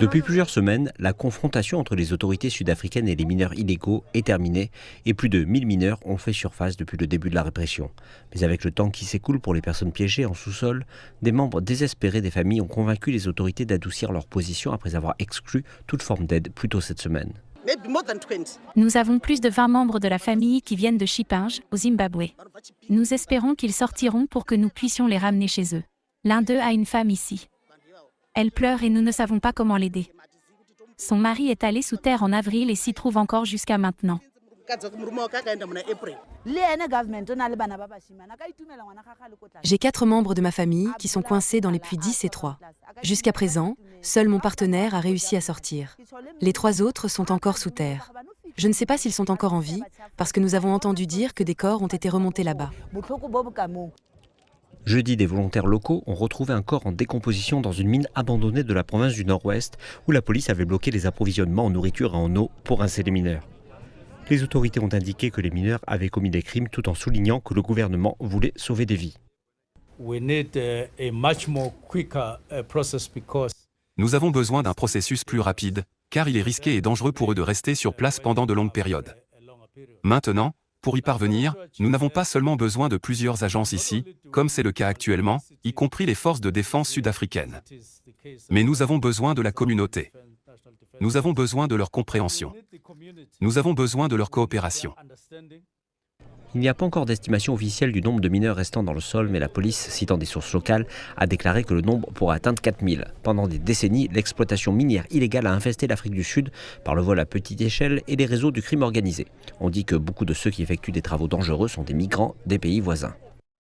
Depuis plusieurs semaines, la confrontation entre les autorités sud-africaines et les mineurs illégaux est terminée et plus de 1000 mineurs ont fait surface depuis le début de la répression. Mais avec le temps qui s'écoule pour les personnes piégées en sous-sol, des membres désespérés des familles ont convaincu les autorités d'adoucir leur position après avoir exclu toute forme d'aide plus tôt cette semaine. Nous avons plus de 20 membres de la famille qui viennent de Chipinge, au Zimbabwe. Nous espérons qu'ils sortiront pour que nous puissions les ramener chez eux. L'un d'eux a une femme ici. Elle pleure et nous ne savons pas comment l'aider. Son mari est allé sous terre en avril et s'y trouve encore jusqu'à maintenant. J'ai 4 membres de ma famille qui sont coincés dans les puits 10 et 3. Jusqu'à présent, seul mon partenaire a réussi à sortir. Les 3 autres sont encore sous terre. Je ne sais pas s'ils sont encore en vie, parce que nous avons entendu dire que des corps ont été remontés là-bas. Jeudi, des volontaires locaux ont retrouvé un corps en décomposition dans une mine abandonnée de la province du Nord-Ouest, où la police avait bloqué les approvisionnements en nourriture et en eau pour rincer les mineurs. Les autorités ont indiqué que les mineurs avaient commis des crimes tout en soulignant que le gouvernement voulait sauver des vies. Nous avons besoin d'un processus plus rapide, car il est risqué et dangereux pour eux de rester sur place pendant de longues périodes. Maintenant, pour y parvenir, nous n'avons pas seulement besoin de plusieurs agences ici, comme c'est le cas actuellement, y compris les forces de défense sud-africaines. Mais nous avons besoin de la communauté. Nous avons besoin de leur compréhension. Nous avons besoin de leur coopération. Il n'y a pas encore d'estimation officielle du nombre de mineurs restant dans le sol, mais la police, citant des sources locales, a déclaré que le nombre pourrait atteindre 4000. Pendant des décennies, l'exploitation minière illégale a infesté l'Afrique du Sud par le vol à petite échelle et les réseaux du crime organisé. On dit que beaucoup de ceux qui effectuent des travaux dangereux sont des migrants des pays voisins.